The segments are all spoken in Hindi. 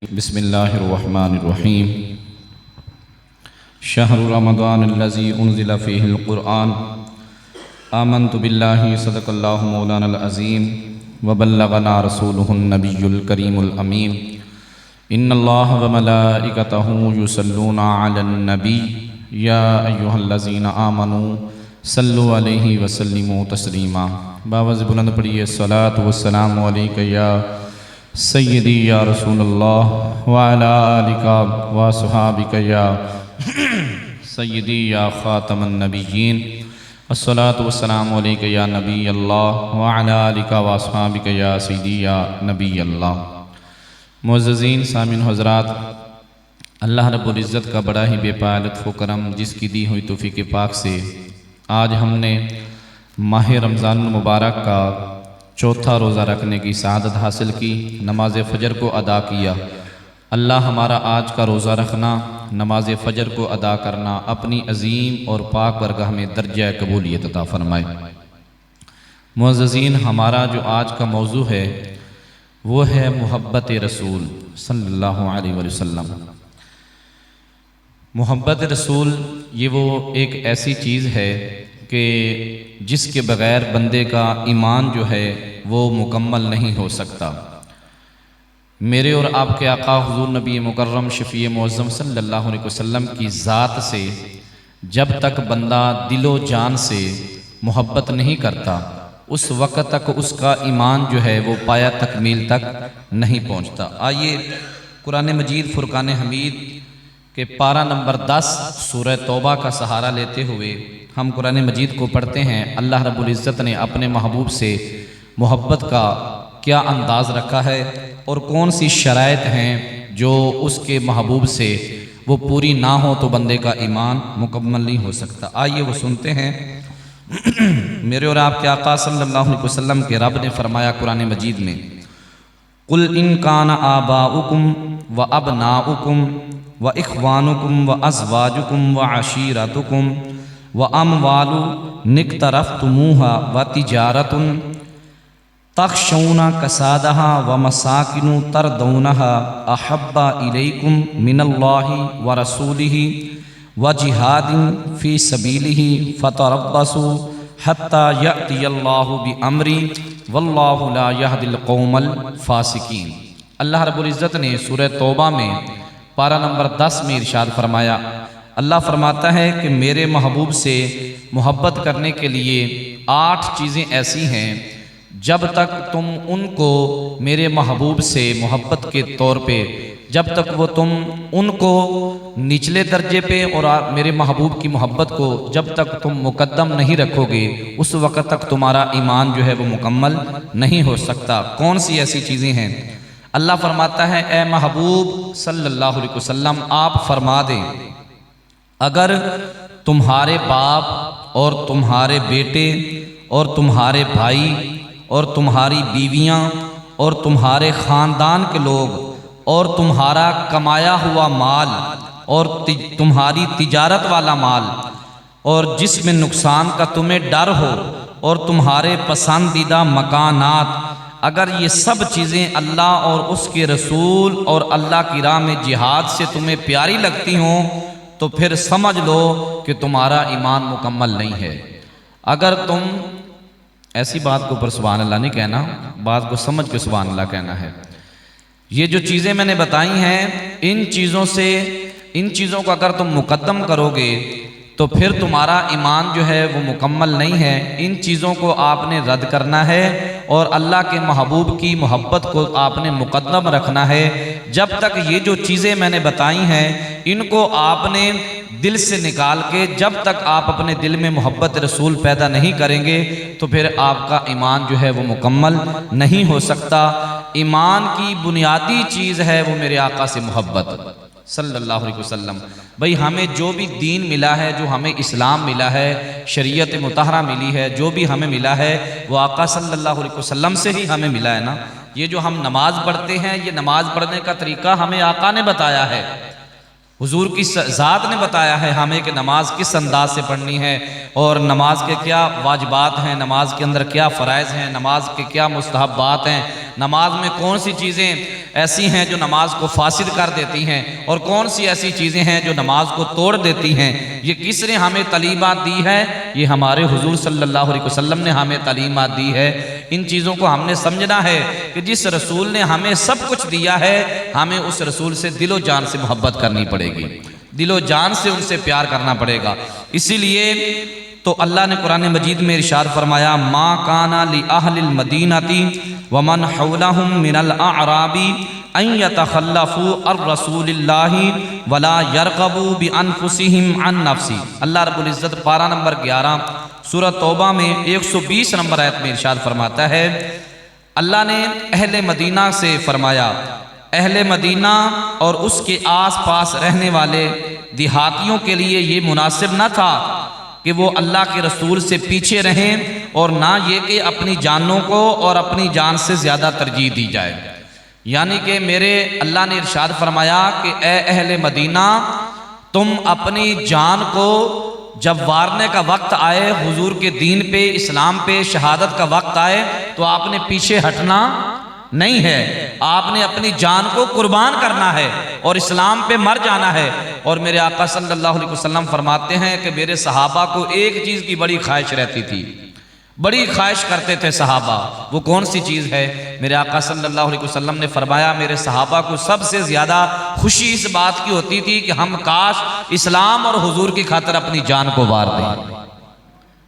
बिस्मिल्लाहिर्रहमानिर्रहीम। शहरु रमज़ानिल्लज़ी उन्ज़िला फ़ीहिल क़ुरआन आमन्तु बिल्लाहि सदक़ल्लाहु मौलानल अज़ीम व बल्लगना रसूलुहुन नबियुल करीमुल अमीन। इन्नल्लाह व मलाइकतहु युसल्लूना अलन नबी या अय्युहल्लज़ीना आमनू सल्लु अलैहि व सल्लिमू तस्लीमा। बावज़ बुलंद पढ़िए सलात व सलामु अलैका या सय्यदी या रसूलल्लाह व अला आलिका व सुहाबिका या सय्यदी या ख़ातमन नबिय्यीन। अस्सलातु वस्सलामु अलैका या नबी अल्लाह व अला आलिका व सुहाबिका या सय्यदी या नबी अल्लाह। मुअज़्ज़ज़ीन सामिन हज़रात, अल्लाह रब्बुल इज़्ज़त का बड़ा ही बेपाया लुत्फ़ व करम, जिसकी दी हुई तौफ़ीक़ पाक से आज हमने माह रमज़ान मुबारक का चौथा रोज़ा रखने की सआदत हासिल की, नमाज फ़जर को अदा किया। अल्लाह हमारा आज का रोज़ा रखना, नमाज फ़जर को अदा करना अपनी अज़ीम और पाक बरगाह में दर्जा कबूलियत अता फ़रमाए। मुअज़्ज़ज़ीन, हमारा जो आज का मौजू है वो है मोहब्बत रसूल सल्लल्लाहु अलैहि वसल्लम। मोहब्बत रसूल ये वो एक ऐसी चीज़ है कि जिसके बग़ैर बंदे का ईमान जो है वो मुकम्मल नहीं हो सकता। मेरे और आपके आका हुज़ूर नबी मुकर्रम शफ़ी मुअज़्ज़म सल्लल्लाहु अलैहि वसल्लम की ज़ात से जब तक बंदा दिलो जान से मोहब्बत नहीं करता, उस वक़्त तक उसका ईमान जो है वो पाया तकमील तक नहीं पहुँचता। आइए कुरान मजीद फ़ुरक़ान हमीद के पारा नंबर 10 सूरह तौबा का सहारा लेते हुए हम कुरान मजीद को पढ़ते हैं। अल्लाह रब्बुल इज़्ज़त ने अपने महबूब से मोहब्बत का क्या अंदाज़ रखा है और कौन सी शराइत हैं जो उसके महबूब से वो पूरी ना हो तो बंदे का ईमान मुकम्मल नहीं हो सकता। आइए वो सुनते हैं। मेरे और आपके आका सल्लल्लाहु अलैहि वसल्लम के रब ने फरमाया कुरान मजीद में, कुल इन कान आबाउकुम व अबनाउकुम व इख्वानुकुम व अज़वाजुकुम व अशीरतुकुम व अमवालु निक्तरफ्तुमूहा व तिजारतुन तख़शौना कसादहा व मसाकिनु तरदौनहा अहब्बा इलैकुम मिनल्लाहि व रसूलिहि व जिहादिन फ़ी सबीलिहि फ़तरब्बसू हत्ता यअतियल्लाहु बिअम्री वल्लाहु ला यहदिल कौमल फ़ासिकीन। अल्लाह रब्बुल इज़्ज़त ने सूरह तौबा में पारा नंबर 10 में इरशाद फरमाया, अल्लाह फरमाता है कि मेरे महबूब से मोहब्बत करने के लिए 8 चीज़ें ऐसी हैं, जब तक तुम उनको मेरे महबूब से मोहब्बत के तौर पे, जब तक वो तुम उनको निचले दर्जे पे और मेरे महबूब की मोहब्बत को जब तक तुम मुकद्दम नहीं रखोगे, उस वक़्त तक तुम्हारा ईमान जो है वो मुकम्मल नहीं हो सकता। कौन सी ऐसी चीज़ें हैं? अल्लाह फरमाता है, ए महबूब सल्लल्लाहु अलैहि वसल्लम, आप फरमा दें, अगर तुम्हारे बाप और तुम्हारे बेटे और तुम्हारे भाई और तुम्हारी बीवियां और तुम्हारे ख़ानदान के लोग और तुम्हारा कमाया हुआ माल और तुम्हारी तिजारत वाला माल और जिसमें नुकसान का तुम्हें डर हो और तुम्हारे पसंदीदा मकानात, अगर ये सब चीज़ें अल्लाह और उसके रसूल और अल्लाह की राह में जिहाद से तुम्हें प्यारी लगती हों, तो फिर समझ लो कि तुम्हारा ईमान मुकम्मल नहीं है। अगर तुम ऐसी बात को ऊपर सुभान अल्लाह नहीं कहना, बात को समझ के सुभान अल्लाह कहना है। ये जो चीज़ें मैंने बताई हैं, इन चीज़ों को अगर तुम मुकद्दम करोगे तो फिर तुम्हारा ईमान जो है वो मुकम्मल नहीं है। इन चीज़ों को आपने रद्द करना है और अल्लाह के महबूब की मोहब्बत को आपने मुकद्दम रखना है। जब तक ये जो चीज़ें मैंने बताई हैं, इनको आपने दिल से निकाल के जब तक आप अपने दिल में मोहब्बत रसूल पैदा नहीं करेंगे तो फिर आपका ईमान जो है वो मुकम्मल नहीं हो सकता। ईमान की बुनियादी चीज़ है वो मेरे आका से मोहब्बत सल्लल्लाहु अलैहि वसल्लम। भाई, हमें जो भी दीन मिला है, जो हमें इस्लाम मिला है, शरीयत मुतहरा मिली है, जो भी हमें मिला है वो आका सल्लल्लाहु अलैहि वसल्लम से ही हमें मिला है ना। ये जो हम नमाज पढ़ते हैं, ये नमाज पढ़ने का तरीका हमें आका ने बताया है, हुजूर की ज़ात ने बताया है हमें कि नमाज किस अंदाज से पढ़नी है और नमाज के क्या वाजिबात हैं, नमाज के अंदर क्या फ़राइज़ हैं, नमाज के क्या मुस्तहब्बात हैं, नमाज में कौन सी चीज़ें ऐसी हैं जो नमाज को फासिद कर देती हैं और कौन सी ऐसी चीज़ें हैं जो नमाज को तोड़ देती हैं। ये किसने हमें तालीमात दी है? ये हमारे हुजूर सल्लल्लाहु अलैहि वसल्लम ने हमें तालीमात दी है। इन चीज़ों को हमने समझना है कि जिस रसूल ने हमें सब कुछ दिया है, हमें उस रसूल से दिलो जान से मोहब्बत करनी पड़ेगी, दिलो जान से उनसे प्यार करना पड़ेगा। इसीलिए तो अल्लाह ने कुरान मजीद में इरशाद फरमाया, मा काना लि अहलिल मदीनती व मन हौलहुम मिनल अअराबी अन यतखल्लफू अर रसूलिल्लाहि वला यरगबू बि अनफुसिहिम अन नफ्सी। अल्लाह रब्बुल इज़्ज़त पारा नंबर 11 सूरह तौबा में 120 नंबर आयत में इरशाद फरमाता है, अल्लाह ने अहले मदीना से फरमाया, अहले मदीना और उसके आस पास रहने वाले देहातियों के लिए ये मुनासिब न था कि वो अल्लाह के रसूल से पीछे रहें और ना ये कि अपनी जानों को और अपनी जान से ज़्यादा तरजीह दी जाए। यानी कि मेरे अल्लाह ने इरशाद फरमाया कि ए अहले मदीना, तुम अपनी जान को जब वारने का वक्त आए, हुजूर के दीन पे, इस्लाम पे, शहादत का वक्त आए, तो आपने पीछे हटना नहीं है, आपने अपनी जान को कुर्बान करना है और इस्लाम पे मर जाना है। और मेरे आका सल्लल्लाहु अलैहि वसल्लम फरमाते हैं कि मेरे सहाबा को एक चीज़ की बड़ी ख्वाहिश रहती थी, बड़ी ख्वाहिश करते थे सहाबा। वो कौन सी चीज़ है? मेरे आका सल्लल्लाहु अलैहि वसल्लम ने फरमाया, मेरे सहाबा को सबसे ज़्यादा खुशी इस बात की होती थी कि हम काश इस्लाम और हुजूर की खातिर अपनी जान को वार दें।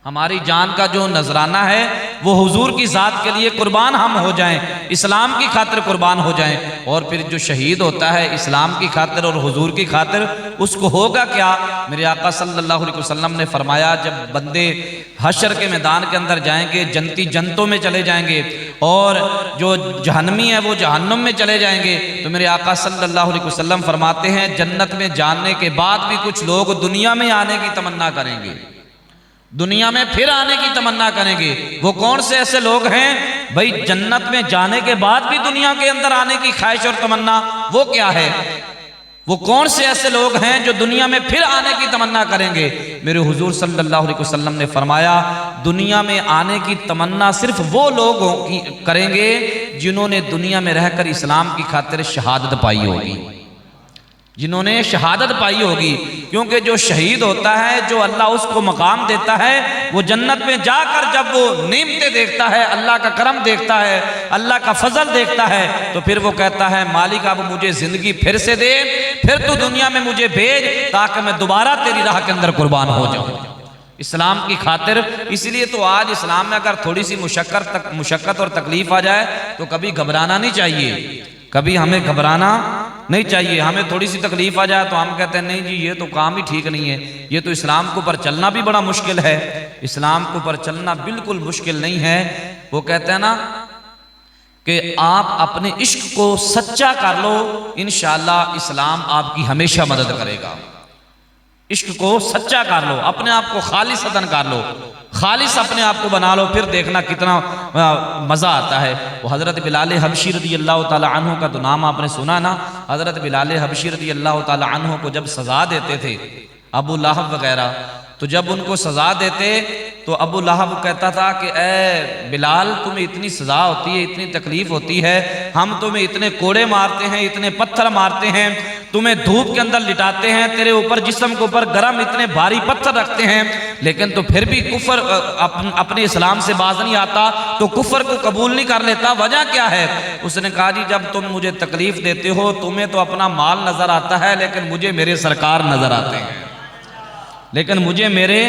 हमारी जान का जो नजराना है वो हुजूर की ज़ात के लिए कुर्बान हम हो जाएं, इस्लाम की खातिर कुर्बान हो जाएं। और फिर जो शहीद होता है इस्लाम की खातिर और हुजूर की खातिर, उसको होगा क्या? मेरे आका सल्लल्लाहु अलैहि वसल्लम ने फरमाया, जब बंदे हशर के मैदान के अंदर जाएंगे, जन्नती जन्नतों में चले जाएंगे और जो जहन्नमी है वो जहन्नुम में चले जाएंगे, तो मेरे आका सल्लल्लाहु अलैहि वसल्लम फरमाते हैं, जन्नत में जाने के बाद भी कुछ लोग दुनिया में आने की तमन्ना करेंगे, दुनिया में फिर आने की तमन्ना करेंगे। वो कौन से ऐसे लोग हैं भाई, जन्नत में जाने के बाद भी दुनिया के अंदर आने की ख्वाहिश और तमन्ना, वो क्या है? वो कौन से ऐसे लोग हैं जो दुनिया में फिर आने की तमन्ना करेंगे? मेरे हुजूर सल्लल्लाहु अलैहि वसल्लम ने फरमाया, दुनिया में आने की तमन्ना सिर्फ वो लोग करेंगे जिन्होंने दुनिया में रहकर इस्लाम की खातिर शहादत पाई होगी, जिन्होंने शहादत पाई होगी। क्योंकि जो शहीद होता है, जो अल्लाह उसको मकाम देता है, वो जन्नत में जाकर जब वो नेमतें देखता है, अल्लाह का करम देखता है, अल्लाह का फजल देखता है, तो फिर वो कहता है, मालिक अब मुझे जिंदगी फिर से दे, फिर तू दुनिया में मुझे भेज ताकि मैं दोबारा तेरी राह के अंदर कुर्बान हो जाऊं इस्लाम की खातिर। इसलिए तो आज इस्लाम में अगर थोड़ी सी मुशक्कत और तकलीफ आ जाए तो कभी घबराना नहीं चाहिए, कभी हमें घबराना नहीं चाहिए। हमें थोड़ी सी तकलीफ आ जाए तो हम कहते हैं नहीं जी ये तो काम ही ठीक नहीं है, ये तो इस्लाम के ऊपर चलना भी बड़ा मुश्किल है। इस्लाम के ऊपर चलना बिल्कुल मुश्किल नहीं है। वो कहते हैं ना कि आप अपने इश्क को सच्चा कर लो, इंशाअल्लाह इस्लाम आपकी हमेशा मदद करेगा। इश्क को सच्चा कर लो, अपने आप को खालिसतन कर लो, खालिस अपने आप को बना लो, फिर देखना कितना मज़ा आता है। वो हज़रत बिलाल हबशी रज़ी अल्लाह ताला अन्हु का तो नाम आपने सुना ना। हज़रत बिलाल हबशी रज़ी अल्लाह ताला अन्हु को जब सज़ा देते थे अबू लहब वगैरह, तो जब उनको सज़ा देते तो अबू लहब कहता था कि ए बिलाल, तुम्हें इतनी सज़ा होती है, इतनी तकलीफ़ होती है, हम तुम्हें इतने कोड़े मारते हैं, इतने पत्थर मारते हैं, तुम्हें धूप के अंदर लिटाते हैं, तेरे ऊपर जिस्म के ऊपर गरम इतने भारी पत्थर रखते हैं, लेकिन तो फिर भी कुफर अपने इस्लाम से बाज नहीं आता, तो कुफर को कबूल नहीं कर लेता। वजह क्या है? उसने कहा जी जब तुम मुझे तकलीफ़ देते हो, तुम्हें तो अपना माल नज़र आता है, लेकिन मुझे मेरे सरकार नज़र आते हैं, लेकिन मुझे मेरे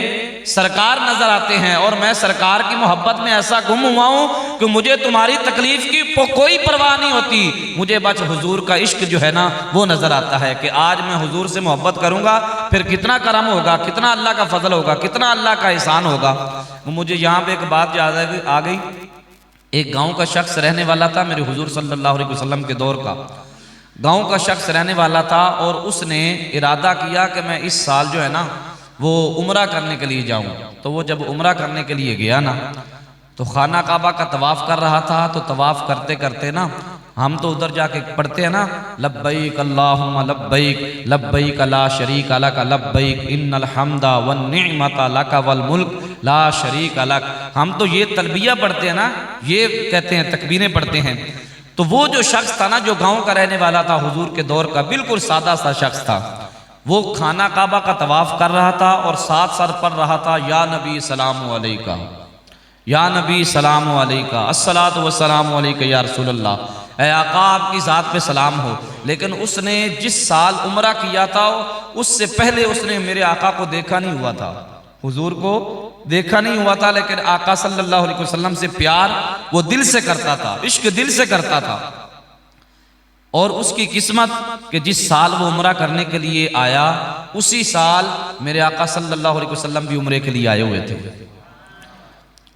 सरकार नजर आते हैं। और मैं सरकार की मोहब्बत में ऐसा गुम हुआ हूं कि मुझे तुम्हारी तकलीफ की कोई परवाह नहीं होती, मुझे बस हुजूर का इश्क जो है ना वो नजर आता है कि आज मैं हुजूर से मोहब्बत करूंगा, फिर कितना करम होगा, कितना अल्लाह का फजल होगा, कितना अल्लाह का एहसान होगा। मुझे यहाँ पे एक बात याद आ गई। एक गाँव का शख्स रहने वाला था, मेरे हुजूर सल्लल्लाहु अलैहि वसल्लम के दौर का गाँव का शख्स रहने वाला था, और उसने इरादा किया कि मैं इस साल जो है ना वो उम्रा करने के लिए जाऊं। तो वो जब उम्रा करने के लिए गया ना, तो खाना काबा का तवाफ़ कर रहा था। तो तवाफ़ करते करते ना हम तो उधर जाके पढ़ते हैं ना, लब्बैक अल्लाहुम्मा लब्बैक लब्बैक ला शरीक लक लब्बैक इन्नल हम्दा वन निअमता लक वल मुल्क ला शरीक लक। हम तो ये तलबिया पढ़ते हैं ना, ये कहते हैं तकबीरें पढ़ते हैं। तो वो जो शख्स था ना, जो गांव का रहने वाला था, हुजूर के दौर का बिल्कुल सादा सा शख्स था, वो खाना काबा का तवाफ कर रहा था और साथ साथ पढ़ रहा था, या नबी सलाम अलैका, या नबी सलाम अलैका, अस्सलातु वस्सलामु अलैका या रसूलल्लाह, ऐ आका आपकी ज़ात पे सलाम हो। लेकिन उसने जिस साल उम्रा किया था उससे पहले उसने मेरे आका को देखा नहीं हुआ था, हुजूर को देखा नहीं हुआ था, लेकिन आका सल्लल्लाहु अलैहि वसल्लम से प्यार वो दिल से करता था, इश्क दिल से करता था। और उसकी किस्मत कि जिस साल वो उम्रा करने के लिए आया, उसी साल मेरे आका सल्लल्लाहु अलैहि वसल्लम भी उम्रे के लिए आए हुए थे।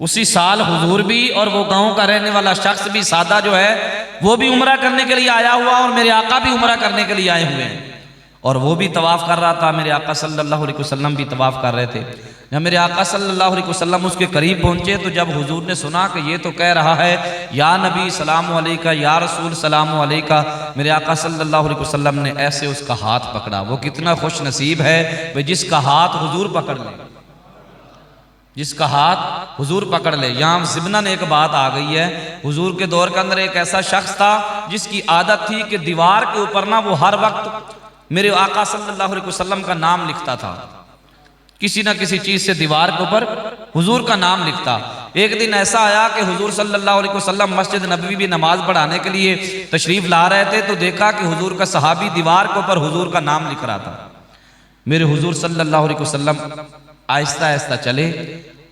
उसी साल हुजूर भी और वो गांव का रहने वाला शख्स भी, सादा जो है, वो भी उम्रा करने के लिए आया हुआ और मेरे आका भी उम्रा करने के लिए आए हुए हैं। और वो भी तवाफ़ कर रहा था, मेरे आका सल्लल्लाहु अलैहि वसल्लम भी तवाफ़ कर रहे थे। जब मेरे आका सल्लल्लाहु अलैहि वसल्लम उसके करीब पहुंचे तो जब हुजूर ने सुना कि ये तो कह रहा है या नबी सलाम अलैका, या रसूल सलाम अलैका, मेरे आका सल्लल्लाहु अलैहि वसल्लम ने ऐसे उसका हाथ पकड़ा। वो कितना खुश नसीब है भाई जिसका हाथ हुजूर पकड़ ले, जिसका हाथ हुजूर पकड़ ले। यहाँ ज़िमनन एक बात आ गई है, हुजूर के दौर के अंदर एक ऐसा शख्स था जिसकी आदत थी कि दीवार के ऊपर ना वो हर वक्त मेरे आका सल्लल्लाहु अलैहि वसल्लम का नाम लिखता था, किसी ना किसी चीज से दीवार के ऊपर हुजूर का नाम लिखता। एक दिन ऐसा आया कि हुजूर सल्लल्लाहु अलैहि वसल्लम मस्जिद नबवी भी नमाज पढ़ाने के लिए तशरीफ ला रहे थे, तो देखा कि हुजूर का सहाबी दीवार के ऊपर हुजूर का नाम लिख रहा था। मेरे हुजूर सल्लल्लाहु अलैहि वसल्लम आहिस्ता आहिस्ता चले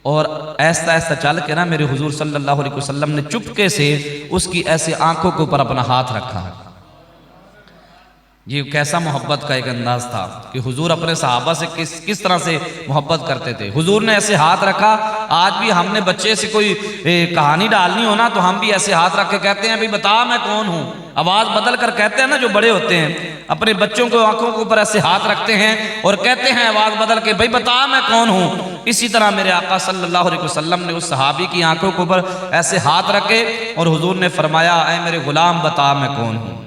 और आहिस्ता आहिस्ता चल के ना मेरे हुजूर सल्लल्लाहु अलैहि वसल्लम ने चुपके से उसकी ऐसे आंखों के ऊपर अपना हाथ रखा। ये कैसा मोहब्बत का एक अंदाज था कि हुजूर अपने सहाबा से किस तरह से मोहब्बत करते थे। हुजूर ने ऐसे हाथ रखा। आज भी हमने बच्चे से कोई कहानी डालनी हो ना तो हम भी ऐसे हाथ रख के कहते हैं भाई बता मैं कौन हूँ। आवाज़ बदल कर कहते हैं ना, जो बड़े होते हैं अपने बच्चों को आंखों के ऊपर ऐसे हाथ रखते हैं और कहते हैं आवाज़ बदल के भाई बता मैं कौन हूँ। इसी तरह मेरे आका सल्लल्लाहु अलैहि वसल्लम ने उस सहाबी की आंखों के ऊपर ऐसे हाथ रखे और हुजूर ने फरमाया ऐ मेरे गुलाम बता मैं कौन हूँ।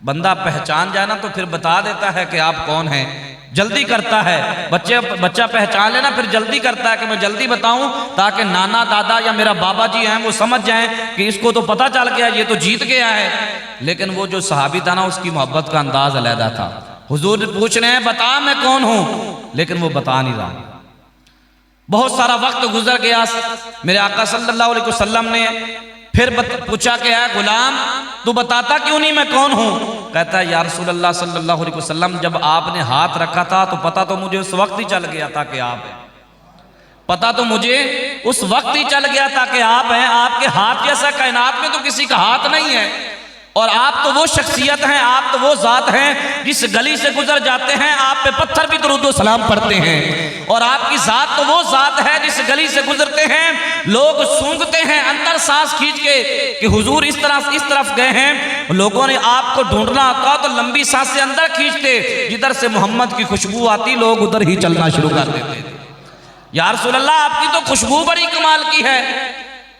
बंदा पहचान जाए ना तो फिर बता देता है कि आप कौन हैं, जल्दी करता है। बच्चा पहचान लेना फिर जल्दी करता है कि मैं जल्दी बताऊं ताकि नाना दादा या मेरा बाबा जी हैं वो समझ जाएं कि इसको तो पता चल गया, ये तो जीत गया है। लेकिन वो जो सहाबी था ना उसकी मोहब्बत का अंदाज अलहदा था। हुजूर पूछ रहे हैं बता मैं कौन हूं, लेकिन वो बता नहीं रहा। बहुत सारा वक्त गुजर गया। मेरे आका सल्लल्लाहु अलैहि वसल्लम ने फिर पूछा कि है गुलाम तू बताता क्यों नहीं मैं कौन हूं। कहता है या रसूलल्लाह सल्लल्लाहु अलैहि वसल्लम जब आपने हाथ रखा था तो पता तो मुझे उस वक्त ही चल गया था कि आप हैं। पता तो मुझे उस वक्त ही चल गया था कि आप हैं। आपके हाथ जैसा कायनात में तो किसी का हाथ नहीं है। और आप तो वो शख्सियत हैं, आप तो वो ज़ात हैं जिस गली से गुजर जाते हैं आप पे पत्थर भी दुरूद व सलाम पढ़ते हैं। और आपकी ज़ात तो वो ज़ात है जिस गली से गुजरते हैं लोग सूंघते हैं अंदर सांस खींच के कि हुजूर इस तरफ गए हैं। लोगों ने आपको ढूंढना होता तो लंबी सांस से अंदर खींचते, जिधर से मोहम्मद की खुशबू आती लोग उधर ही चलना शुरू कर देते। या रसूल अल्लाह आपकी तो खुशबू बड़ी कमाल की है,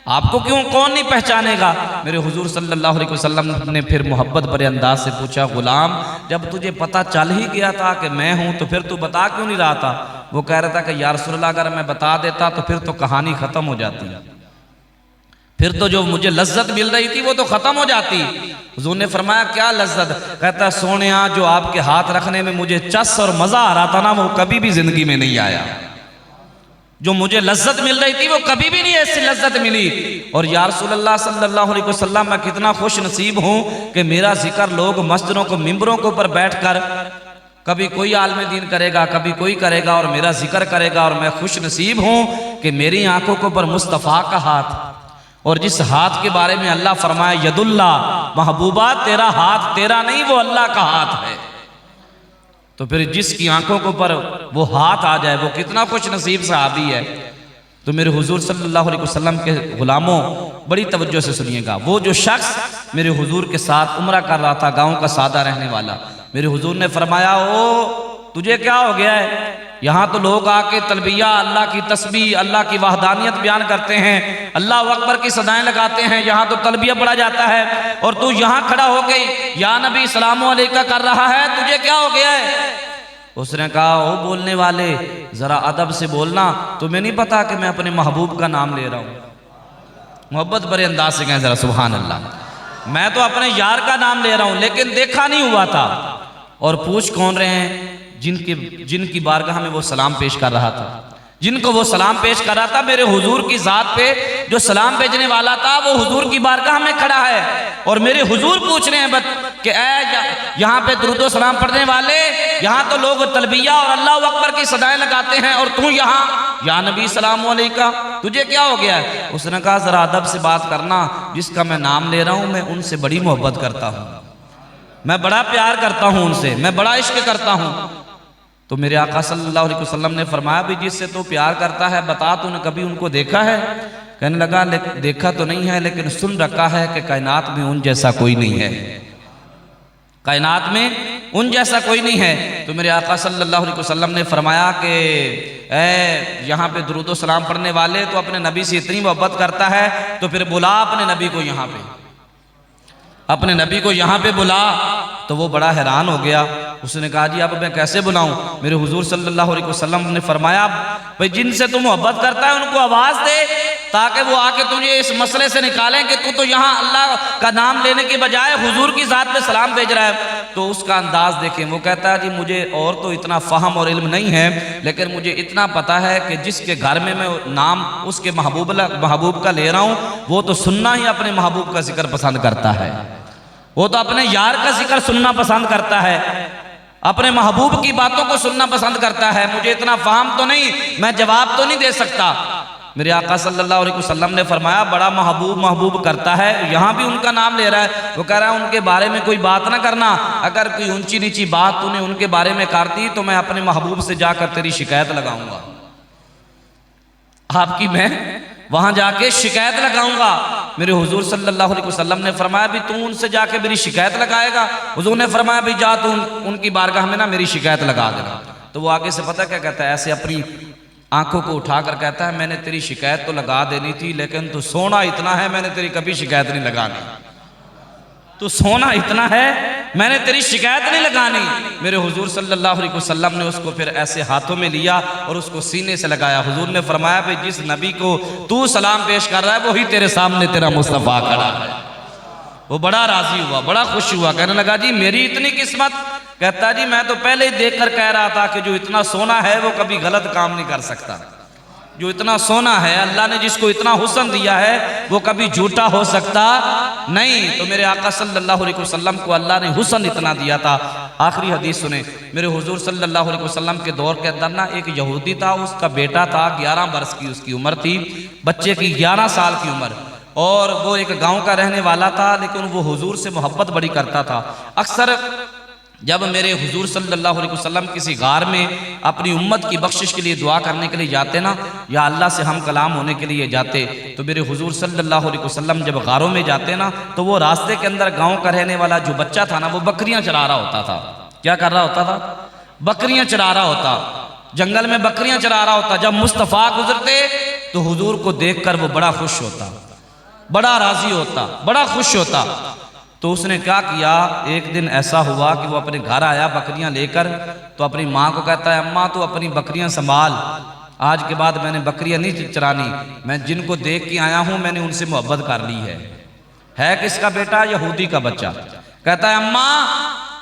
आपको क्यों कौन नहीं पहचानेगा। मेरे हुजूर सल्लल्लाहु अलैहि वसल्लम ने फिर मोहब्बत भरे अंदाज से पूछा गुलाम जब तुझे पता चल ही गया था कि मैं हूं तो फिर तू बता क्यों नहीं रहा था। वो कह रहा था कि या रसूल अल्लाह अगर मैं बता देता तो फिर तो कहानी खत्म हो जाती, फिर तो जो मुझे लज्जत मिल रही थी वो तो खत्म हो जाती। हुजूर ने फरमाया क्या लज्जत। कहता सोनिया जो आपके हाथ रखने में मुझे चस और मजा आ रहा था ना वो कभी भी जिंदगी में नहीं आया। जो मुझे लज्जत मिल रही थी वो कभी भी नहीं ऐसी लज्जत मिली। और या रसूलल्लाह सल्लल्लाहु अलैहि वसल्लम मैं कितना खुश नसीब हूँ कि मेरा जिक्र लोग मस्जिदों को मिंबरों के ऊपर बैठकर कभी कोई आलम दीन करेगा कभी कोई करेगा और मेरा जिक्र करेगा। और मैं खुश नसीब हूँ कि मेरी आंखों के ऊपर मुस्तफ़ा का हाथ, और जिस हाथ के बारे में अल्लाह फरमाया यदुल्ला महबूबा तेरा हाथ तेरा नहीं वो अल्लाह का हाथ है। तो फिर जिसकी आंखों के ऊपर वो हाथ आ जाए वो कितना खुश नसीब सहाबी है। तो मेरे हुजूर सल्लल्लाहु अलैहि वसल्लम के गुलामों बड़ी तवज्जो से सुनिएगा। वो जो शख्स मेरे हुजूर के साथ उम्रा कर रहा था गांव का सादा रहने वाला, मेरे हुजूर ने फरमाया ओ तुझे क्या हो गया है। यहाँ तो लोग आके तलबिया अल्लाह की तस्बीह अल्लाह की वहदानियत बयान करते हैं, अल्लाह अकबर की सदाएं लगाते हैं, यहाँ तो तलबिया पढ़ा जाता है और तू यहाँ खड़ा हो गई या नबी सलामु अलैका कर रहा है, तुझे क्या हो गया है। उसने कहा ओ बोलने वाले जरा अदब से बोलना, तुम्हें नहीं पता कि मैं अपने महबूब का नाम ले रहा हूँ। मोहब्बत भरे अंदाज से कहें जरा सुभान अल्लाह। मैं तो अपने यार का नाम ले रहा हूं, लेकिन देखा नहीं हुआ था। और पूछ कौन रहे हैं? जिनकी बारगाह में वो सलाम पेश कर रहा था, जिनको वो सलाम पेश कर रहा था, मेरे हुजूर की जात पे जो सलाम भेजने वाला था वो हुजूर की बारगाह में खड़ा है। और मेरे हुजूर पूछ रहे हैं कि यहाँ पे दुरूद व सलाम पढ़ने वाले, यहाँ तो लोग तलबिया और अल्लाह अकबर की सदाएं लगाते हैं, और तू यहाँ या नबी सलाम अलैका, तुझे क्या हो गया है? उसने कहा जरा अदब से बात करना, जिसका मैं नाम ले रहा हूँ मैं उनसे बड़ी मोहब्बत करता हूँ, मैं बड़ा प्यार करता हूँ उनसे, मैं बड़ा इश्क करता हूँ। तो मेरे आका सल्लल्लाहु अलैहि वसल्लम ने फरमाया भी जिससे तो प्यार करता है बता, तूने कभी उनको देखा है? कहने लगा देखा तो नहीं है, लेकिन सुन रखा है कि कायनात में उन जैसा कोई नहीं है, कायनात में उन जैसा कोई नहीं है। तो मेरे आका सल्लल्लाहु अलैहि वसल्लम ने फरमाया कि यहाँ पे दुरूद व सलाम पढ़ने वाले तो अपने नबी से इतनी मोहब्बत करता है, तो फिर बुला अपने नबी को यहाँ पे, अपने नबी को यहाँ पे बुला। तो वो बड़ा हैरान हो गया। उसने कहा जी अब मैं कैसे बुलाऊं? मेरे हुजूर सल्लल्लाहु अलैहि वसल्लम ने फरमाया भाई जिनसे तू मोहब्बत करता है उनको आवाज दे, ताकि वो आके तुझे इस मसले से निकालें कि तू तो यहाँ अल्लाह का नाम लेने के बजाय हुजूर की जात पे सलाम भेज रहा है। तो उसका अंदाज देखें, वो कहता है जी मुझे और तो इतना फ़हम और इल्म नहीं है, लेकिन मुझे इतना पता है कि जिसके घर में मैं नाम उसके महबूब का ले रहा हूँ वो तो सुनना ही अपने महबूब का जिक्र पसंद करता है, वो तो अपने यार का जिक्र सुनना पसंद करता है, अपने महबूब की बातों को सुनना पसंद करता है। मुझे इतना फाहम तो नहीं, मैं जवाब तो नहीं दे सकता। मेरे आका सल्लल्लाहु अलैहि वसल्लम ने फरमाया बड़ा महबूब करता है, यहाँ भी उनका नाम ले रहा है। वो कह रहा है उनके बारे में कोई बात ना करना, अगर कोई ऊंची नीची बात तूने उनके बारे में कर दी तो मैं अपने महबूब से जाकर तेरी शिकायत लगाऊंगा, आपकी मैं वहां जाके शिकायत लगाऊंगा। मेरे हुजूर सल्लल्लाहु अलैहि वसल्लम ने फरमाया भी तू उनसे जाके मेरी शिकायत लगाएगा? हुजूर ने फरमाया भी जा तू उनकी बारगाह में ना मेरी शिकायत लगा देना। तो वो आगे से पता क्या कहता है, ऐसे अपनी आंखों को उठाकर कहता है मैंने तेरी शिकायत तो लगा देनी थी, लेकिन तू सोना इतना है मैंने तेरी कभी शिकायत नहीं लगानी, तू सोना इतना है मैंने तेरी शिकायत नहीं लगानी। मेरे हुजूर सल्लल्लाहु अलैहि वसल्लम ने उसको फिर ऐसे हाथों में लिया और उसको सीने से लगाया। हुजूर ने फरमाया भाई जिस नबी को तू सलाम पेश कर रहा है वही तेरे सामने तेरा मुस्तफ़ा खड़ा है। वो बड़ा राजी हुआ, बड़ा खुश हुआ, कहने लगा जी मेरी इतनी किस्मत। कहता जी मैं तो पहले ही देखकर कह रहा था कि जो इतना सोना है वो कभी गलत काम नहीं कर सकता, जो इतना सोना है अल्लाह ने जिसको इतना हुस्न दिया है वो कभी झूठा हो सकता नहीं। तो मेरे आका सल्लल्लाहु अलैहि वसल्लम को अल्लाह ने हुस्न इतना दिया था। आखिरी हदीस सुने, मेरे हुजूर सल्लल्लाहु अलैहि वसल्लम के दौर के अंदर ना एक यहूदी था, उसका बेटा था, 11 वर्ष की उसकी उम्र थी, बच्चे की 11 साल की उम्र, और वो एक गाँव का रहने वाला था, लेकिन वो हुजूर से मोहब्बत बड़ी करता था। अक्सर जब मेरे हुजूर सल्लल्लाहु अलैहि वसल्लम किसी गार में अपनी उम्मत की बख्शिश के लिए दुआ करने के लिए जाते ना, या अल्लाह से हम कलाम होने के लिए जाते, तो मेरे हुजूर सल्लल्लाहु अलैहि वसल्लम जब गारों में जाते ना तो वो रास्ते के अंदर गांव का रहने वाला जो बच्चा था ना वो बकरियां चरा रहा होता था। क्या कर रहा होता था? बकरियां चरा रहा होता, जंगल में बकरियां चरा रहा होता। जब मुस्तफ़ा गुजरते तो हुजूर को देख कर वो बड़ा खुश होता, बड़ा राजी होता, बड़ा खुश होता। तो उसने क्या किया, एक दिन ऐसा हुआ कि वो अपने घर आया बकरियां लेकर, तो अपनी माँ को कहता है अम्मा तू अपनी बकरियां संभाल, आज के बाद मैंने बकरियां नहीं चरानी, मैं जिनको देख के आया हूं मैंने उनसे मोहब्बत कर ली है किसका बेटा? यहूदी का बच्चा। कहता है अम्मा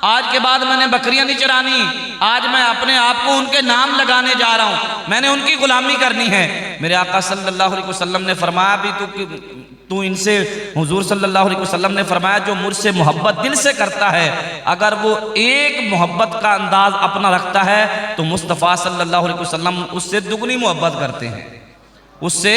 आज के बाद मैंने बकरियां नहीं चरानी, आज मैं अपने आप को उनके नाम लगाने जा रहा हूं, मैंने उनकी गुलामी करनी है। मेरे आका सल्लल्लाहु अलैहि वसल्लम ने फरमाया भी तू इनसे, हुजूर सल्लल्लाहु अलैहि वसल्लम ने फरमाया जो मुझसे मोहब्बत दिल से करता है, अगर वो एक मोहब्बत का अंदाज अपना रखता है तो मुस्तफ़ा सल्लल्लाहु अलैहि वसल्लम उससे दुगनी मोहब्बत करते हैं, उससे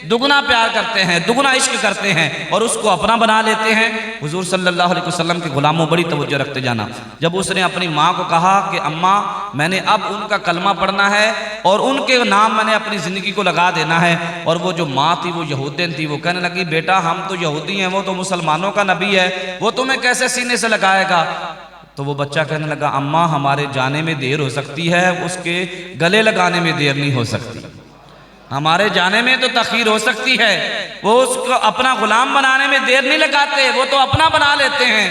दुगना प्यार करते हैं, दुगना इश्क करते हैं और उसको अपना बना लेते हैं। हुजूर सल्लल्लाहु अलैहि वसल्लम के गुलामों बड़ी तवज्जो रखते जाना। जब उसने अपनी माँ को कहा कि अम्मा मैंने अब उनका कलमा पढ़ना है और उनके नाम मैंने अपनी ज़िंदगी को लगा देना है, और वो जो माँ थी वो यहूदन थी, वो कहने लगी बेटा हम तो यहूदी हैं, वो तो मुसलमानों का नबी है, वो तुम्हें कैसे सीने से लगाएगा? तो वो बच्चा कहने लगा अम्मा हमारे जाने में देर हो सकती है, उसके गले लगाने में देर नहीं हो सकती, हमारे जाने में तो तखीर हो सकती है, वो उसको अपना गुलाम बनाने में देर नहीं लगाते, वो तो अपना बना लेते हैं।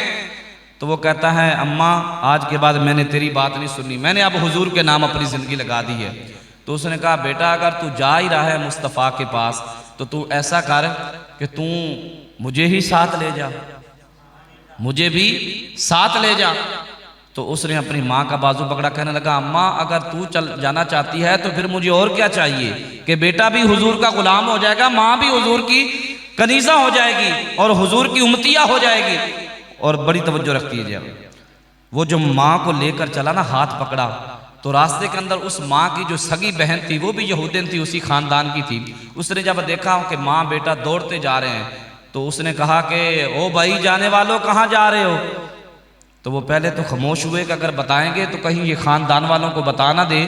तो वो कहता है अम्मा आज के बाद मैंने तेरी बात नहीं सुननी, मैंने अब हुजूर के नाम अपनी ज़िंदगी लगा दी है। तो उसने कहा बेटा अगर तू जा ही रहा है मुस्तफ़ा के पास तो तू ऐसा कर कि तू मुझे ही साथ ले जा, मुझे भी साथ ले जा। तो उसने अपनी माँ का बाजू पकड़ा, कहने लगा अम्मा अगर तू चल जाना चाहती है तो फिर मुझे और क्या चाहिए कि बेटा भी हुजूर का गुलाम हो जाएगा, माँ भी हुजूर की कनीज़ा हो जाएगी और हुजूर की उम्मतिया हो जाएगी। और बड़ी तवज्जो रखती है जब वो जो माँ को लेकर चला ना, हाथ पकड़ा, तो रास्ते के अंदर उस माँ की जो सगी बहन थी वो भी यहूदन थी, उसी खानदान की थी। उसने जब देखा कि माँ बेटा दौड़ते जा रहे हैं तो उसने कहा कि ओ भाई जाने वालों कहाँ जा रहे हो। तो वो पहले तो खामोश हुए कि अगर बताएंगे तो कहीं ये ख़ानदान वालों को बता ना दे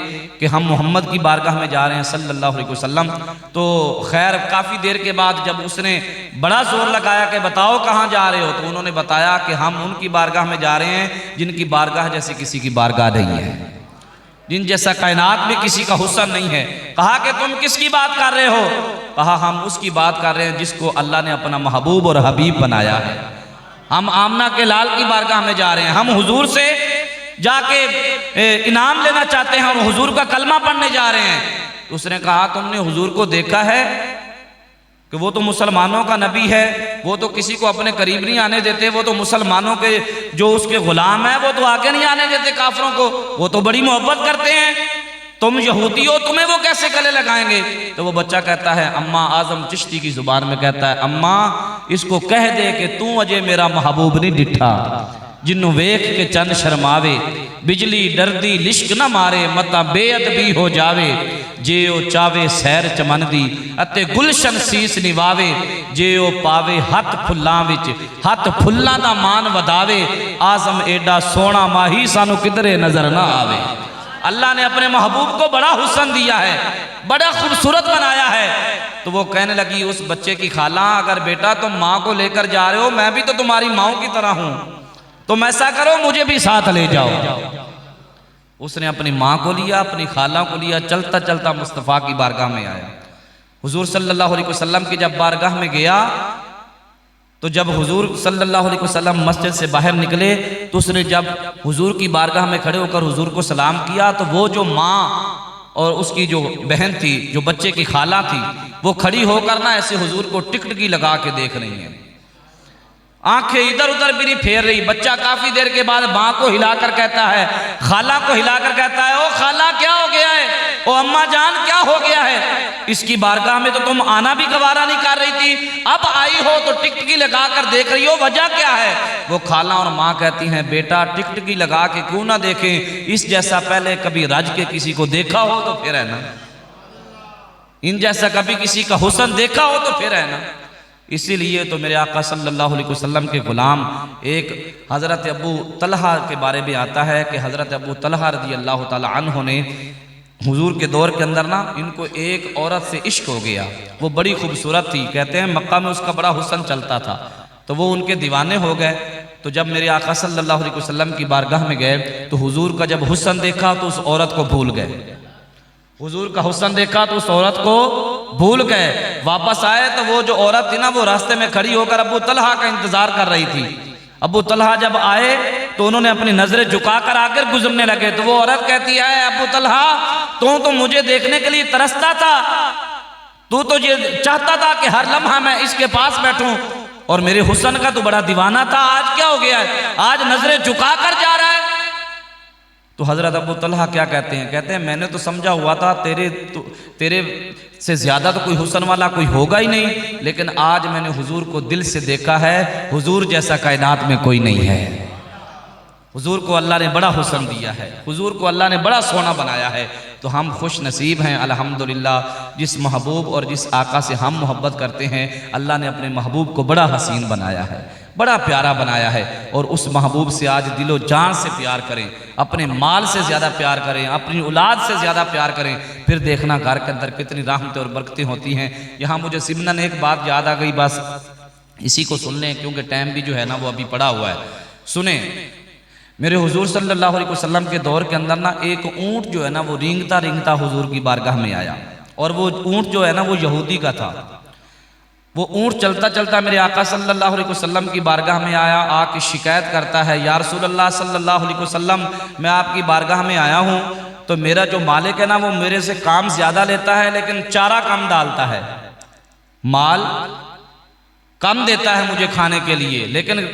कि हम मोहम्मद की बारगाह में जा रहे हैं सल्लल्लाहु अलैहि वसल्लम। तो खैर काफ़ी देर के बाद जब उसने बड़ा जोर लगाया कि बताओ कहाँ जा रहे हो, तो उन्होंने बताया कि हम उनकी बारगाह में जा रहे हैं जिनकी बारगाह जैसे किसी की बारगाह नहीं है, जिन जैसा कायनात में किसी का हुस्न नहीं है। कहा कि तुम किसकी बात कर रहे हो? कहा हम उसकी बात कर रहे हैं जिसको अल्लाह ने अपना महबूब और हबीब बनाया है। हम आमना के लाल की बारगाह में जा रहे हैं, हम हुजूर से जाके इनाम लेना चाहते हैं और हुजूर का कलमा पढ़ने जा रहे हैं। तो उसने कहा तुमने हुजूर को देखा है कि वो तो मुसलमानों का नबी है, वो तो किसी को अपने करीब नहीं आने देते, वो तो मुसलमानों के जो उसके गुलाम है वो तो आगे नहीं आने देते काफिरों को, वो तो बड़ी मोहब्बत करते हैं, तुम यहूदी हो, तुम्हें वो कैसे गले लगाएंगे। तो वो बच्चा कहता है, अम्मा आजम चिश्ती की जुबान में कहता है, अम्मा इसको कह दे कि तू अजय मेरा महबूब नहीं डिठा, जिन्नू वेख के चंद शर्मावे, बिजली डरदी लिश्क न मारे, मता बेअदबी हो जावे, जे ओ चावे सैर चमन दी अते गुलशन सीस निवावे, जे ओ पावे हथ फुल्लां विच हथ फुल्लां दा मान वधावे, आजम एडा सोना माही सानू किधरे नजर ना आवे। अल्लाह ने अपने महबूब को बड़ा हुस्न दिया है, बड़ा खूबसूरत बनाया है। तो वो कहने लगी उस बच्चे की खाला, अगर बेटा तुम माँ को लेकर जा रहे हो, मैं भी तो तुम्हारी माँओं की तरह हूँ, तुम ऐसा करो मुझे भी साथ ले जाओ। उसने अपनी माँ को लिया, अपनी खाला को लिया, चलता चलता मुस्तफ़ा की बारगाह में आया। हुजूर सल्लल्लाहु अलैहि वसल्लम की जब बारगाह में गया तो जब हुजूर सल्लल्लाहु अलैहि वसल्लम मस्जिद से बाहर निकले तो उसने जब हुजूर की बारगाह में खड़े होकर हुजूर को सलाम किया तो वो जो माँ और उसकी जो बहन थी, जो बच्चे की खाला थी, वो खड़ी होकर ना ऐसे हुजूर को टिकटकी लगा के देख रही हैं, आंखें इधर उधर भी नहीं फेर रही। बच्चा काफी देर के बाद माँ को हिलाकर कहता है, खाला को हिलाकर कहता है, ओ खाला क्या हो गया है, ओ अम्मा जान क्या हो गया है, इसकी बारगाह में तो तुम आना भी गवारा नहीं कर रही थी, अब आई हो तो टिकटकी लगा कर देख रही हो, वजह क्या है। वो खाला और माँ कहती हैं, बेटा टिकटकी लगा के क्यों ना देखें, इस जैसा पहले कभी रज के किसी को देखा हो तो फिर है ना, इन जैसा कभी किसी का हुस्न देखा हो तो फिर है ना। इसीलिए तो मेरे आका सल्लल्लाहु अलैहि वसल्लम के गुलाम एक हज़रत अबू तलहा के बारे में आता है कि हज़रत अबू तलहा रज़ी अल्लाह ताला अन्हु ने हुजूर के दौर के अंदर ना इनको एक औरत से इश्क हो गया, वो बड़ी खूबसूरत थी, कहते हैं मक्का में उसका बड़ा हुस्न चलता था, तो वो उनके दीवाने हो गए। तो जब मेरे आका सल्लल्लाहु अलैहि वसल्लम की बारगाह में गए तो हुजूर का जब हुस्न देखा तो उस औरत को भूल गए, हुजूर का हुस्न देखा तो उस औरत को भूल गए। वापस आए तो वो जो औरत थी ना वो रास्ते में खड़ी होकर अबू तलहा का इंतजार कर रही थी। अबू तलहा जब आए तो उन्होंने अपनी नजरें झुकाकर आकर गुजरने लगे, तो वो औरत कहती है, अबू तलहा तू तो मुझे देखने के लिए तरसता था, तू तो ये चाहता था कि हर लम्हा मैं इसके पास बैठूं और मेरे हुस्न का तो बड़ा दीवाना था, आज क्या हो गया है, आज नजरें झुकाकर जा रहा है। तो हजरत अबू तलहा क्या कहते हैं, कहते हैं मैंने तो समझा हुआ था तेरे से ज्यादा तो कोई हुस्न वाला कोई होगा ही नहीं, लेकिन आज मैंने हुजूर को दिल से देखा है, हुजूर जैसा कायनात में कोई नहीं है। हुजूर को अल्लाह ने बड़ा हुस्न दिया है, हुजूर को अल्लाह ने बड़ा सोना बनाया है। तो हम खुश नसीब हैं अल्हम्दुलिल्लाह, जिस महबूब और जिस आका से हम मोहब्बत करते हैं, अल्लाह ने अपने महबूब को बड़ा हसीन बनाया है, बड़ा प्यारा बनाया है। और उस महबूब से आज दिलो जान से प्यार करें, अपने माल से ज़्यादा प्यार करें, अपनी औलाद से ज़्यादा प्यार करें, फिर देखना घर के अंदर कितनी रहमतें और बरकतें होती हैं। यहाँ मुझे सिमनन एक बात याद आ गई, बस इसी को सुन लें क्योंकि टाइम भी जो है ना वो अभी पड़ा हुआ है। सुने, मेरे हुजूर सल्लल्लाहु अलैहि वसल्लम के दौर के अंदर ना एक ऊँट जो है ना वो रेंगता रेंगता हुजूर की बारगाह में आया, और वो ऊँट जो है ना वो यहूदी का था। वो ऊँट चलता चलता मेरे आका सल्लल्लाहु अलैहि वसल्लम की बारगाह में आया, आके शिकायत करता है, या रसूलल्लाह सल्लल्लाहु अलैहि वसल्लम मैं आपकी बारगाह में आया हूँ, तो मेरा जो मालिक है ना वो मेरे से काम ज़्यादा लेता है लेकिन चारा कम डालता है, माल कम देता है मुझे खाने के लिए, लेकिन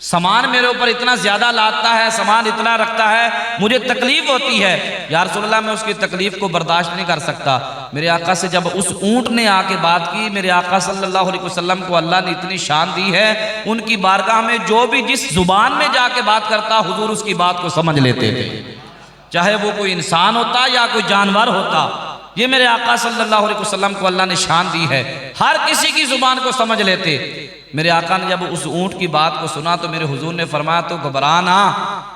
सामान मेरे ऊपर इतना ज़्यादा लादता है, सामान इतना रखता है, मुझे तकलीफ होती है। या रसूलल्लाह मैं उसकी तकलीफ को बर्दाश्त नहीं कर सकता। मेरे आका से जब उस ऊँट ने आके बात की, मेरे आका सल्लल्लाहु अलैहि वसल्लम को अल्लाह ने इतनी शान दी है, उनकी बारगाह में जो भी जिस जुबान में जाके बात करता, हुजूर उसकी बात को समझ लेते थे, चाहे वो कोई इंसान होता या कोई जानवर होता। ये मेरे आका सल्लल्लाहु अलैहि वसल्लम को अल्लाह ने शान दी है, हर किसी की जुबान को समझ लेते। मेरे आका ने जब उस ऊँट की बात को सुना तो मेरे हुजूर ने फरमाया, तो घबरा ना,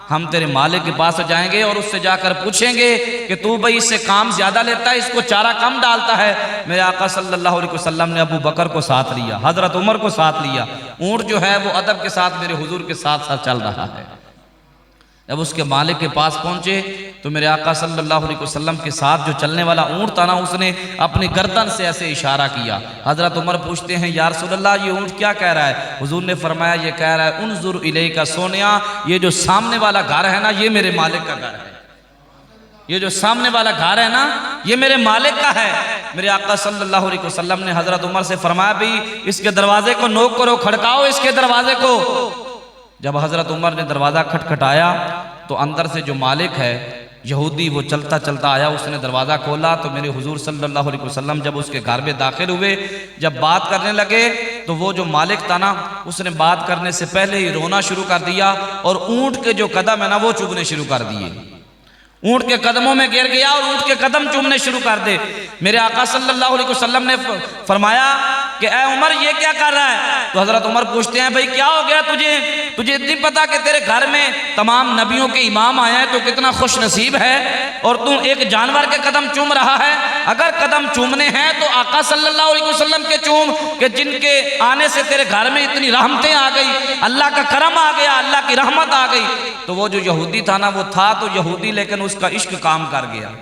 हम तेरे मालिक के पास जाएंगे और उससे जाकर पूछेंगे कि तू भाई इससे काम ज्यादा लेता है, इसको चारा कम डालता है। मेरे आका सल्लल्लाहु अलैहि वसल्लम ने अबू बकर को साथ लिया, हजरत उमर को साथ लिया। ऊँट जो है वो अदब के साथ मेरे हुजूर के साथ साथ चल रहा है। जब उसके मालिक के पास पहुंचे तो मेरे आका सल्लल्लाहु अलैहि वसल्लम के साथ जो चलने वाला ऊँट था ना, उसने अपनी गर्दन से ऐसे इशारा किया। हजरत उमर पूछते हैं, या रसूलल्लाह ये ऊँट क्या कह रहा है? हुजूर ने फरमाया, ये कह रहा है, उन्जुर इलैका सोनिया, ये जो सामने वाला घर है ना, ये मेरे मालिक का घर है। ये जो सामने वाला घर है ना, ये मेरे मालिक का है। मेरे आका सल्लल्लाहु अलैहि वसल्लम ने हजरत उमर से फरमाया, भाई इसके दरवाजे को नोक करो, खड़काओ इसके दरवाजे को। जब हजरत उमर ने दरवाज़ा खटखटाया तो अंदर से जो मालिक है यहूदी, वो चलता चलता आया, उसने दरवाज़ा खोला तो मेरे हुजूर सल्लल्लाहु अलैहि वसल्लम जब उसके घर में दाखिल हुए, जब बात करने लगे तो वो जो मालिक था ना, उसने बात करने से पहले ही रोना शुरू कर दिया और ऊँट के जो कदम है ना वो चुभने शुरू कर दिए। ऊँट के कदमों में गिर गया और ऊँट के कदम चूमने शुरू कर दे। मेरे आका सल्लल्लाहु अलैहि वसल्लम ने फरमाया कि ए उमर ये क्या कर रहा है? तो हजरत उमर पूछते हैं, भाई क्या हो गया तुझे इतनी पता कि तेरे घर में तमाम नबियों के इमाम आए हैं, तो कितना खुश नसीब है, और तू एक जानवर के कदम चूम रहा है। अगर कदम चूमने हैं तो आका सल्लल्लाहु अलैहि वसल्लम के चूम, कि जिनके आने से तेरे घर में इतनी रहमतें आ गई, अल्लाह का करम आ गया, अल्लाह की रहमत आ गई। तो वो जो यहूदी था ना, वो था तो यहूदी, लेकिन उसका इश्क काम कर गया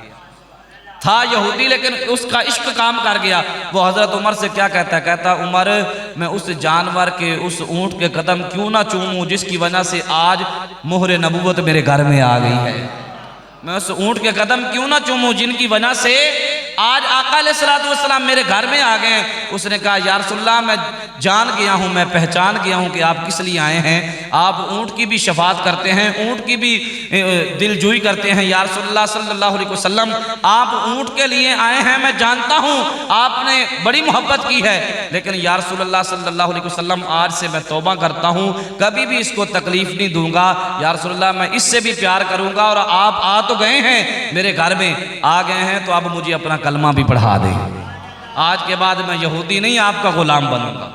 था। यहूदी लेकिन उसका इश्क काम कर गया। वो हजरत उमर से क्या कहता है? कहता, उमर मैं उस जानवर के, उस ऊँट के कदम क्यों ना चूमूं जिसकी वजह से आज मोहर नबूवत मेरे घर में आ गई है। मैं उस ऊँट के कदम क्यों ना चूमूं जिनकी वजह से आज आका अलैहिस्सलातु वस्सलाम मेरे घर में आ गए। उसने कहा, या रसूलल्लाह मैं जान गया हूँ, मैं पहचान गया हूँ कि आप किस लिए आए हैं। आप ऊँट की भी शफात करते हैं, ऊँट की भी दिलजोई करते हैं। या रसूलल्लाह सल्लल्लाहु अलैहि वसल्लम आप ऊँट के लिए आए हैं, मैं जानता हूँ आपने बड़ी मोहब्बत की है, लेकिन या रसूलल्लाह सल्लल्लाहु अलैहि वसल्लम आज से मैं तौबा करता हूँ, कभी भी इसको तकलीफ नहीं दूंगा। या रसूलल्लाह मैं इससे भी प्यार करूँगा, और आप आ तो गए हैं मेरे घर में, आ गए हैं तो अब मुझे अपना कलमा भी पढ़ा दे। आज के बाद मैं यहूदी नहीं, आपका गुलाम बनूंगा।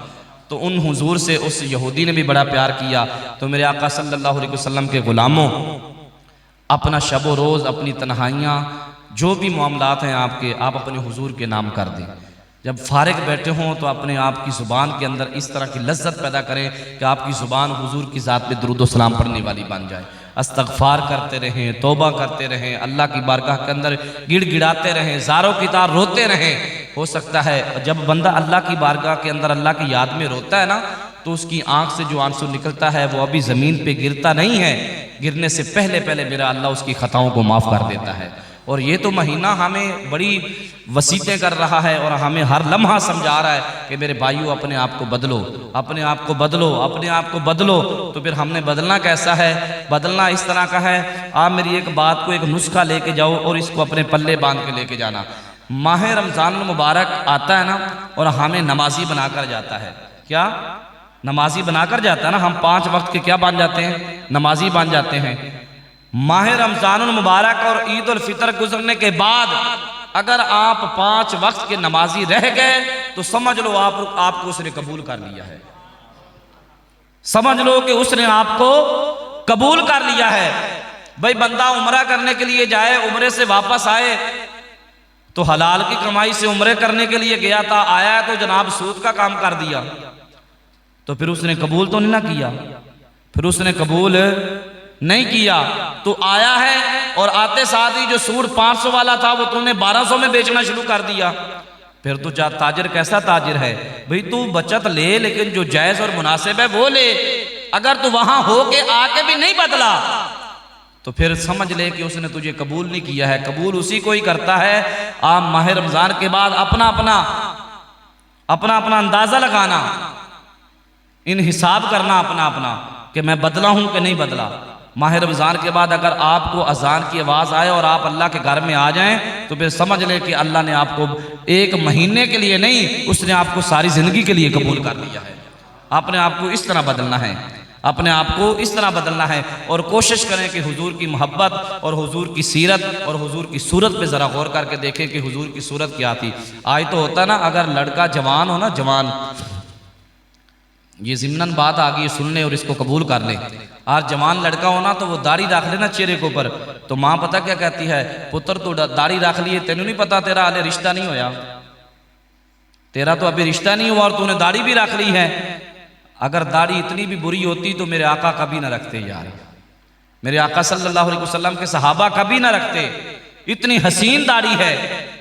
तो उन हुजूर से उस यहूदी ने भी बड़ा प्यार किया। तो मेरे आका सल्लल्लाहु अलैहि वसल्लम के गुलामों, अपना शब रोज़, अपनी तन्हाइयाँ, जो भी मामलात हैं आपके, आप अपने हुजूर के नाम कर दें। जब फारिग बैठे हों तो अपने आप की ज़ुबान के अंदर इस तरह की लज्जत पैदा करें कि आपकी ज़ुबान हुजूर की ज़ात पे दुरूद व सलाम पढ़ने वाली बन जाए। अस्तगफार करते रहें, तौबा करते रहें, अल्लाह की बारगाह के अंदर गिड़गिड़ाते रहें, ज़ारों की तार रोते रहें। हो सकता है जब बंदा अल्लाह की बारगाह के अंदर अल्लाह की याद में रोता है ना, तो उसकी आंख से जो आंसू निकलता है वो अभी ज़मीन पे गिरता नहीं है, गिरने से पहले पहले मेरा अल्लाह उसकी ख़ताओं को माफ़ कर देता है। और ये तो महीना हमें बड़ी वसीयतें कर रहा है और हमें हर लम्हा समझा रहा है कि मेरे भाइयों अपने आप को बदलो, अपने आप को बदलो, अपने आप को बदलो। तो फिर हमने बदलना कैसा है? बदलना इस तरह का है, आप मेरी एक बात को, एक नुस्खा लेके जाओ और इसको अपने पल्ले बांध के लेके जाना। माह रमज़ान मुबारक आता है ना, और हमें नमाजी बनाकर जाता है। क्या नमाजी बनाकर जाता है ना? हम 5 वक्त के क्या बन जाते हैं? नमाजी बन जाते हैं। माह रमज़ान मुबारक और ईद उल फितर गुजरने के बाद अगर आप 5 वक्त के नमाजी रह गए तो समझ लो आपको उसने कबूल कर लिया है। समझ लो कि उसने आपको कबूल कर लिया है। भाई बंदा उम्रा करने के लिए जाए, उम्रे से वापस आए तो हलाल की कमाई से उम्रे करने के लिए गया था, आया तो जनाब सूद का काम कर दिया, तो फिर उसने कबूल तो नहीं ना किया। फिर उसने कबूल नहीं किया तो आया है और आते साथ ही जो सूद 500 वाला था वो तूने 1200 में बेचना शुरू कर दिया। फिर तो ताजिर कैसा ताजिर है? भाई तू बचत ले, लेकिन जो जायज़ और मुनासिब है वो ले। अगर तू वहां हो के आके भी नहीं बदला तो फिर समझ ले कि उसने तुझे कबूल नहीं किया है। कबूल उसी को ही करता है। आप माह रमज़ान के बाद अपना अपना अंदाज़ा लगाना, इन हिसाब करना अपना अपना कि मैं बदला हूँ कि नहीं बदला। माह रमज़ान के बाद अगर आपको अजान की आवाज़ आए और आप अल्लाह के घर में आ जाएं तो फिर समझ लें कि अल्लाह ने आपको एक महीने के लिए नहीं, उसने आपको सारी ज़िंदगी के लिए कबूल कर लिया है। आपने आपको इस तरह बदलना है, अपने आप को इस तरह बदलना है। और कोशिश करें कि हुजूर की मोहब्बत और हुजूर की सीरत और हुजूर की सूरत पे ज़रा गौर करके देखें कि हुजूर की सूरत क्या थी। आज तो होता ना, अगर लड़का जवान हो ना, जवान, ये ज़िम्नन बात आ गई, सुन ले और इसको कबूल कर ले। आज जवान लड़का होना तो वो दाढ़ी रख लेना चेहरे के ऊपर, तो माँ पता क्या कहती है, पुत्र तो दाढ़ी रख लिए, तेनू नहीं पता तेरा हाले रिश्ता नहीं होया, तेरा तो अभी रिश्ता नहीं हुआ और तूने दाढ़ी भी रख ली है। अगर दाढ़ी इतनी भी बुरी होती तो मेरे आका कभी ना रखते यार, मेरे आका सल्लल्लाहु अलैहि वसल्लम के सहाबा कभी ना रखते। इतनी हसीन दाढ़ी है,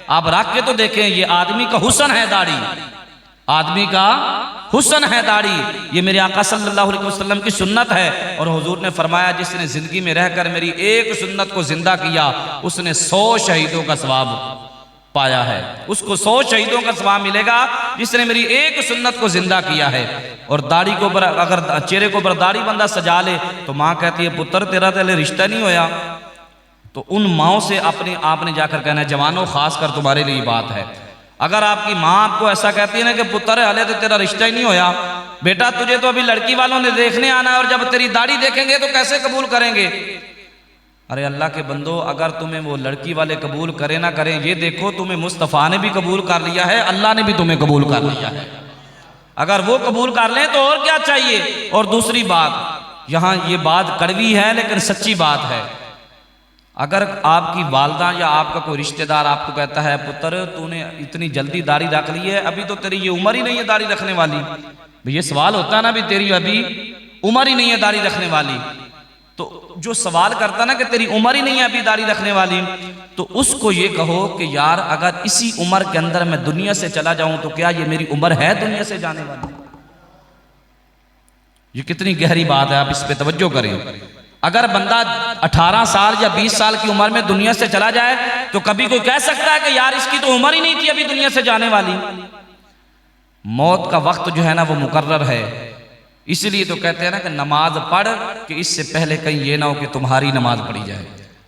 आप रख के तो देखें, ये आदमी का हुस्न है दाढ़ी, आदमी का हुस्न है दाढ़ी। ये मेरे आका सल्लल्लाहु अलैहि वसल्लम की सुन्नत है। और हुजूर ने फरमाया, जिसने जिंदगी में रहकर मेरी एक सुन्नत को जिंदा किया उसने 100 शहीदों का सवाब पाया है, उसको 100 शहीदों का सवाब मिलेगा जिसने मेरी एक सुन्नत को जिंदा किया है। और दाढ़ी को ऊपर, अगर चेहरे को ऊपर दाढ़ी बंदा सजा ले तो माँ कहती है, पुत्र तेरा तो रिश्ता नहीं होया। तो उन माओं से अपने आपने जाकर कहना है, जवानों खास कर तुम्हारे लिए बात है। अगर आपकी माँ आपको ऐसा कहती है ना कि पुत्र हले तो तेरा रिश्ता ही नहीं होया, बेटा तुझे तो अभी लड़की वालों ने देखने आना है और जब तेरी दाढ़ी देखेंगे तो कैसे कबूल करेंगे। अरे अल्लाह के बंदो, अगर तुम्हें वो लड़की वाले कबूल करें ना करें, ये देखो तुम्हें मुस्तफ़ा ने भी कबूल कर लिया है, अल्लाह ने भी तुम्हें कबूल कर लिया है। अगर वो कबूल कर लें तो और क्या चाहिए। और दूसरी बात, यहाँ ये बात कड़वी है लेकिन सच्ची बात है, अगर आपकी वालदा या आपका कोई रिश्तेदार आपको कहता है, पुत्र तूने इतनी जल्दी दाढ़ी रख ली है, अभी तो तेरी ये उम्र ही नहीं है दाढ़ी रखने वाली। ये सवाल होता है ना, भी तेरी अभी उम्र ही नहीं है दाढ़ी रखने वाली। तो जो सवाल करता ना कि तेरी उम्र ही नहीं है अभी दाढ़ी रखने वाली, तो उसको ये कहो कि यार अगर इसी उम्र के अंदर मैं दुनिया से चला जाऊं तो क्या ये मेरी उम्र है दुनिया से जाने वाली। ये कितनी गहरी बात है, आप इस पे तवज्जो करें। अगर बंदा 18 साल या 20 साल की उम्र में दुनिया से चला जाए तो कभी कोई कह सकता है कि यार इसकी तो उम्र ही नहीं थी अभी दुनिया से जाने वाली। मौत का वक्त जो है ना वो मुकर्रर है, इसलिए तो कहते हैं ना कि नमाज पढ़ कि इससे पहले कहीं ये ना हो कि तुम्हारी नमाज पढ़ी जाए।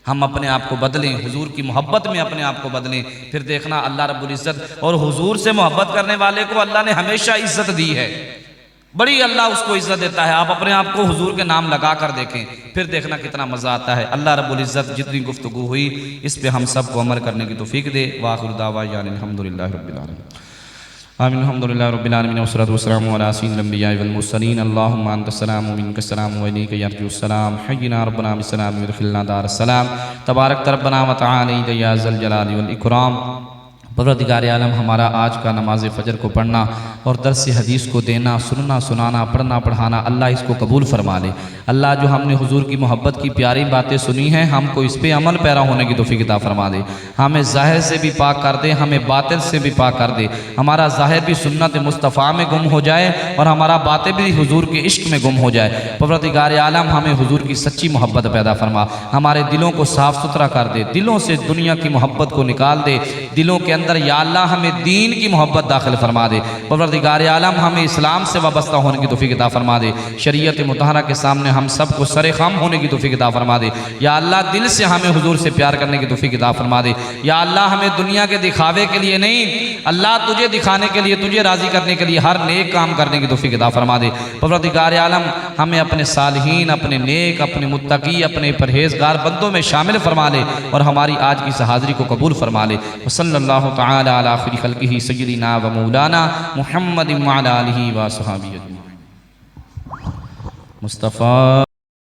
हम अपने आप को बदलें, हुजूर की मोहब्बत में अपने आप को बदलें, फिर देखना अल्लाह रब्बुल इज्जत, और हुजूर से मोहब्बत करने वाले को अल्लाह ने हमेशा इज्जत दी है, बड़ी अल्लाह उसको इज्जत देता है। आप अपने आप को हुजूर के नाम लगा कर देखें, फिर देखना कितना मज़ा आता है। अल्लाह रब्बुल इज्जत जितनी गुफ्तगू हुई इस पे हम सब को अमल करने की तौफीक दे। वाखिर दावा अल्हम्दुलिल्लाहि रब्बिल आलमीन। आमीन। अल्हम्दुलिल्लाहि रब्बिल आलमीन वस्सलातु वस्सलामु अला सय्यिदिल अंबिया'i वल मुरसलीन। अल्लाहुम्मा अंतस सलामु मिनकस सलामु व इलैका यरजुस सलाम। हय्यिना रब्बना बिस सलाम वदखिलना दारस सलाम। तबारक रब्बना व तआला या ज़ल जलाली वल इकराम। परवरदिगार आलम, हमारा आज का नमाज फ़जर को पढ़ना और दर्स हदीस को देना, सुनना सुनाना, पढ़ना पढ़ाना, अल्लाह इसको कबूल फरमा ले। अल्लाह जो हमने हुजूर की मोहब्बत की प्यारी बातें सुनी हैं, हमको इस पे अमल पैरा होने की तौफीक अता फरमा दे। हमें ज़ाहिर से भी पाक कर दे, हमें बातिल से भी पाक कर दे। हमारा ज़ाहिर भी सुन्नत मुस्तफ़ा में गुम हो जाए और हमारा बातें भी हुजूर के इश्क में गुम हो जाए। परवरदिगार आलम, हमें हुजूर की सच्ची मोहब्बत पैदा फरमा, हमारे दिलों को साफ़ सुथरा कर दे, दिलों से दुनिया की मोहब्बत को निकाल दे, दिलों के अंदर या अल्लाह हमें दीन की मोहब्बत दाखिल फरमा दे। परवरदिगार आलम, हमें इस्लाम से वाबस्ता होने की तौफीक अता फरमा दे। शरीयत मुतहरा के सामने हम सबको सरे खाम होने की तौफीक अता फरमा दे। या अल्लाह, दिल से हमें हुजूर से प्यार करने की तौफीक अता फरमा दे। या अल्लाह, हमें दुनिया के दिखावे के लिए नहीं, अल्लाह तुझे दिखाने के लिए, तुझे राज़ी करने के लिए हर नेक काम करने की तौफीक अता फरमा दे। परवरदिगार आलम, हमें अपने सालिहीन, अपने नेक, अपने मुत्तकी, अपने परहेजगार बंदों में शामिल फरमा ले और हमारी आज की इस हाज़िरी को कबूल फरमा ले। सल्लल्लाहु तआला अला खैरि खल्क़िही सय्यिदिना व मौलाना मुहम्मद व अला आलिहि व अस्हाबिही अजमईन। मुस्तफ़ा।